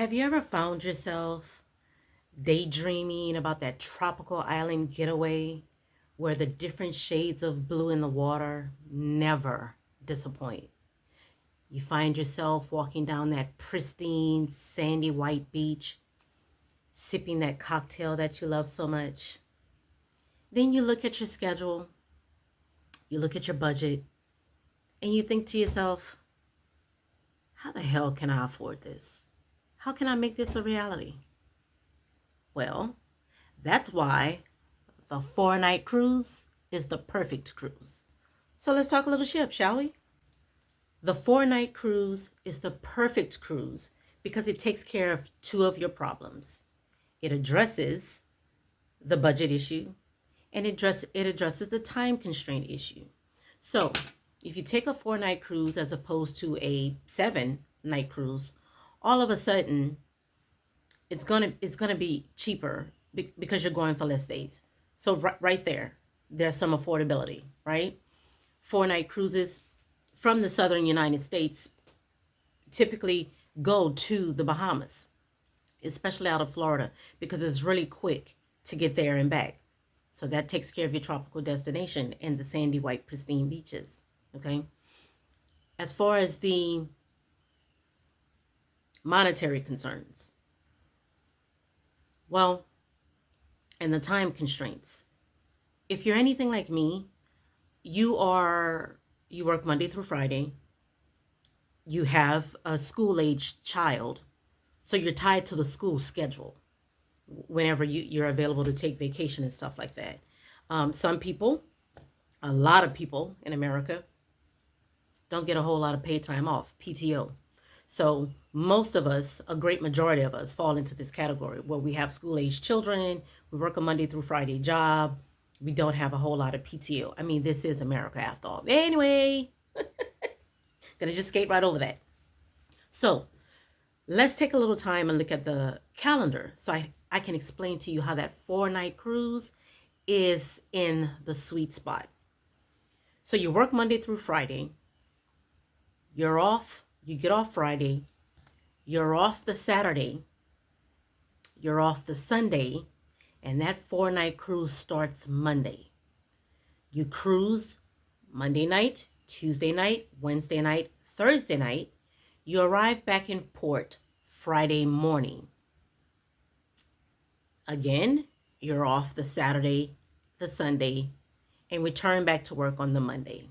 Have you ever found yourself daydreaming about that tropical island getaway where the different shades of blue in the water never disappoint? You find yourself walking down that pristine, sandy white beach, sipping that cocktail that you love so much. Then you look at your schedule, you look at your budget, and you think to yourself, how the hell can I afford this? How can I make this a reality? Well, that's why the 4 night cruise is the perfect cruise. So let's talk a little ship, shall we? The 4 night cruise is the perfect cruise because it takes care of two of your problems. It addresses the budget issue and it addresses the time constraint issue. So if you take a 4 night cruise as opposed to a 7 night cruise, all of a sudden it's gonna be cheaper because you're going for less days. So right there, there's some affordability, right? 4 night cruises from the southern United States typically go to the Bahamas, especially out of Florida, because it's really quick to get there and back. So that takes care of your tropical destination and the sandy white pristine beaches. Okay. As far as the monetary concerns, well, and the time constraints. If you're anything like me, you work Monday through Friday. You have a school-aged child, so you're tied to the school schedule whenever you're available to take vacation and stuff like that. Some people, a lot of people in America, don't get a whole lot of paid time off, PTO. So most of us, a great majority of us, fall into this category where we have school-aged children, we work a Monday through Friday job, we don't have a whole lot of PTO. I mean, this is America after all. Anyway, gonna just skate right over that. So let's take a little time and look at the calendar so I can explain to you how that 4 night cruise is in the sweet spot. So you work Monday through Friday, you're off, you get off Friday, you're off the Saturday, you're off the Sunday, and that 4 night cruise starts Monday. You cruise Monday night, Tuesday night, Wednesday night, Thursday night. You arrive back in port Friday morning. Again, you're off the Saturday, the Sunday, and return back to work on the Monday.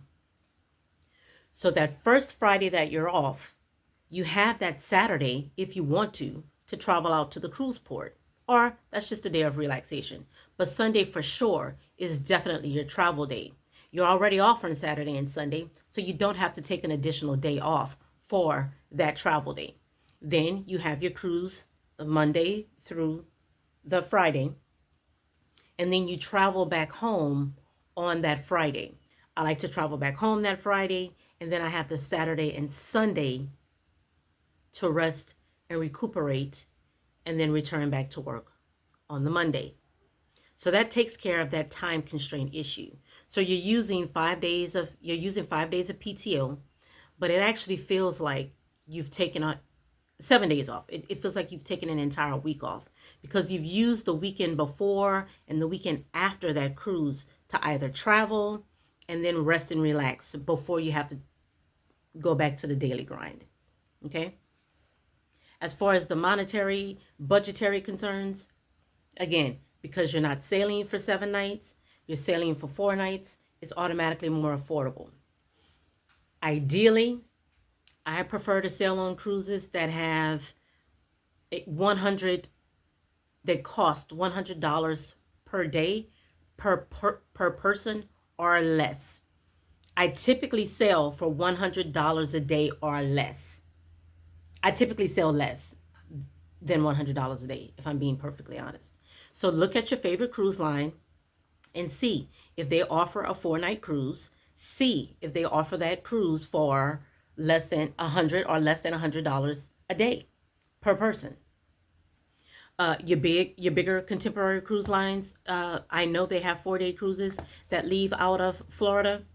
So that first Friday that you're off, you have that Saturday, if you want to travel out to the cruise port, or that's just a day of relaxation. But Sunday for sure is definitely your travel day. You're already off on Saturday and Sunday, so you don't have to take an additional day off for that travel day. Then you have your cruise Monday through the Friday, and then you travel back home on that Friday. I like to travel back home that Friday, and then I have the Saturday and Sunday to rest and recuperate, and then return back to work on the Monday. So that takes care of that time constraint issue. So you're using 5 days of PTO, but it actually feels like you've taken 7 days off. It feels like you've taken an entire week off because you've used the weekend before and the weekend after that cruise to either travel and then rest and relax before you have to go back to the daily grind. Okay? As far as the monetary, budgetary concerns, again, because you're not sailing for 7 nights, you're sailing for 4 nights, it's automatically more affordable. Ideally, I prefer to sail on cruises that have 100, that cost $100 per day per person or less. I typically sail for $100 a day or less. I typically sell less than $100 a day, if I'm being perfectly honest. So look at your favorite cruise line and see if they offer a 4 night cruise. See if they offer that cruise for less than or less than $100 a day per person. Your bigger contemporary cruise lines, I know they have 4-day cruises that leave out of Florida.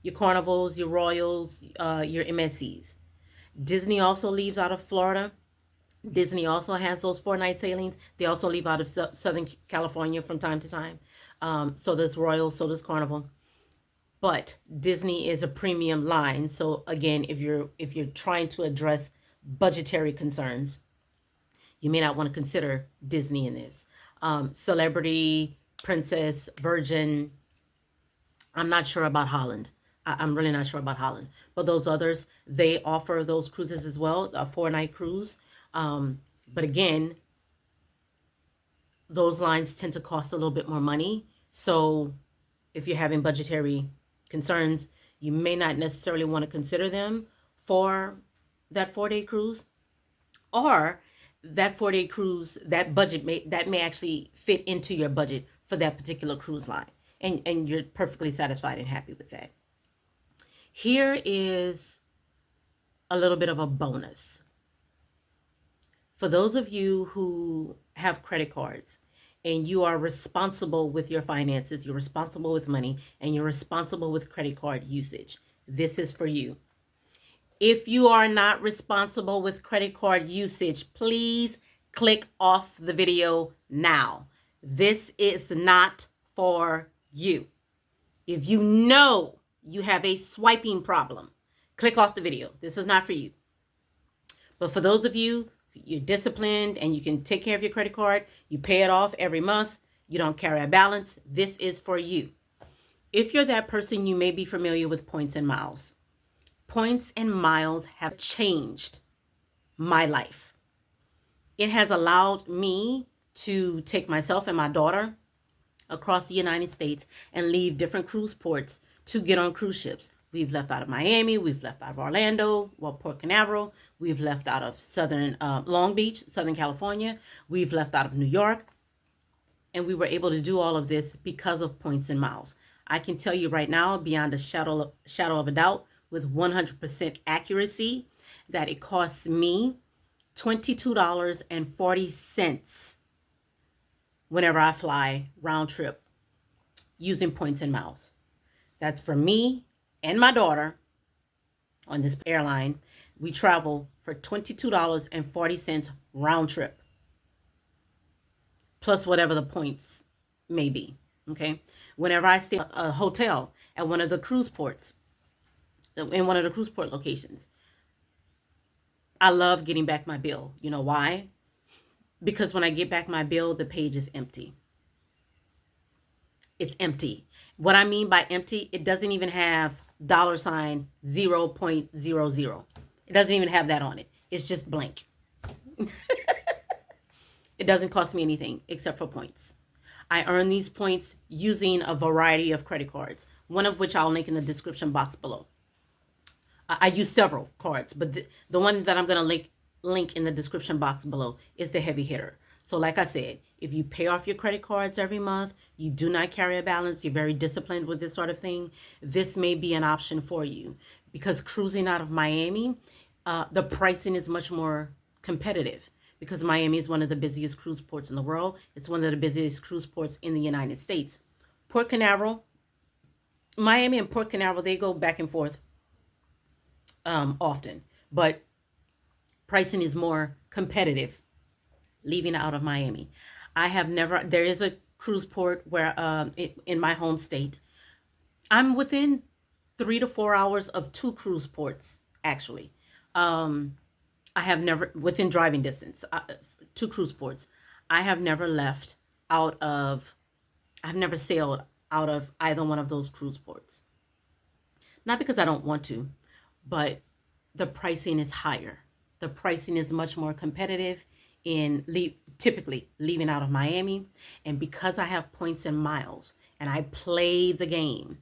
Your Carnivals, your Royals, your MSCs. Disney also leaves out of Florida. Disney also has those 4 night sailings. They also leave out of Southern California from time to time. So does Royal, so does Carnival. But Disney is a premium line. So again, if you're trying to address budgetary concerns, you may not want to consider Disney in this. Celebrity, Princess, Virgin. I'm not sure about Holland. I'm really not sure about Holland. But those others, they offer those cruises as well, a 4 night cruise. But again, those lines tend to cost a little bit more money. So if you're having budgetary concerns, you may not necessarily want to consider them for that 4 day cruise. Or that 4 day cruise, that budget may actually fit into your budget for that particular cruise line. And you're perfectly satisfied and happy with that. Here is a little bit of a bonus. For those of you who have credit cards and you are responsible with your finances, you're responsible with money, and you're responsible with credit card usage, this is for you. If you are not responsible with credit card usage, please click off the video now. This is not for you. If you know you have a swiping problem, click off the video. This is not for you. But for those of you, you're disciplined and you can take care of your credit card, you pay it off every month, you don't carry a balance, this is for you. If you're that person, you may be familiar with points and miles. Points and miles have changed my life. It has allowed me to take myself and my daughter across the United States and leave different cruise ports to get on cruise ships. We've left out of Miami, we've left out of Orlando, Port Canaveral, we've left out of Long Beach, Southern California, we've left out of New York, and we were able to do all of this because of points and miles. I can tell you right now, beyond a shadow of a doubt, with 100% accuracy, that it costs me $22.40 whenever I fly round trip using points and miles. That's for me and my daughter on this airline. We travel for $22.40 round trip, plus whatever the points may be. Okay. Whenever I stay at a hotel at one of the cruise ports, in one of the cruise port locations, I love getting back my bill. You know why? Because when I get back my bill, the page is empty. It's empty. What I mean by empty, it doesn't even have $0.00. It doesn't even have that on it. It's just blank. It doesn't cost me anything except for points. I earn these points using a variety of credit cards, one of which I'll link in the description box below. I use several cards, but the one that I'm going to link in the description box below is the heavy hitter. So like I said, if you pay off your credit cards every month, you do not carry a balance, you're very disciplined with this sort of thing, this may be an option for you. Because cruising out of Miami, the pricing is much more competitive, because Miami is one of the busiest cruise ports in the world. It's one of the busiest cruise ports in the United States. Port Canaveral, Miami and Port Canaveral, they go back and forth often, but pricing is more competitive leaving out of Miami. There is a cruise port where in my home state, I'm within 3 to 4 hours of 2 cruise ports, actually. I have never, within driving distance, 2 cruise ports. I've never sailed out of either one of those cruise ports. Not because I don't want to, but the pricing is higher. The pricing is much more competitive typically leaving out of Miami. And because I have points and miles and I play the game,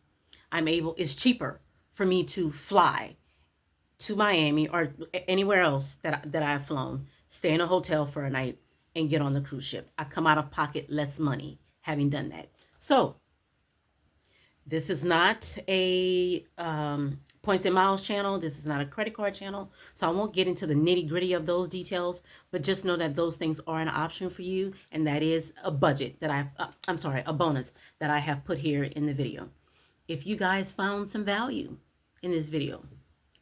it's cheaper for me to fly to Miami or anywhere else that I've flown, stay in a hotel for a night and get on the cruise ship. I come out of pocket less money having done that. So this is not a points and miles channel. This is not a credit card channel. So I won't get into the nitty gritty of those details, but just know that those things are an option for you. And that is a budget that a bonus that I have put here in the video. If you guys found some value in this video,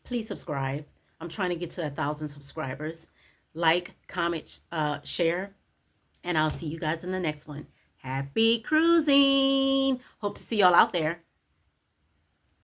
please subscribe. I'm trying to get to 1,000 subscribers. like, comment, share, and I'll see you guys in the next one. Happy cruising. Hope to see y'all out there.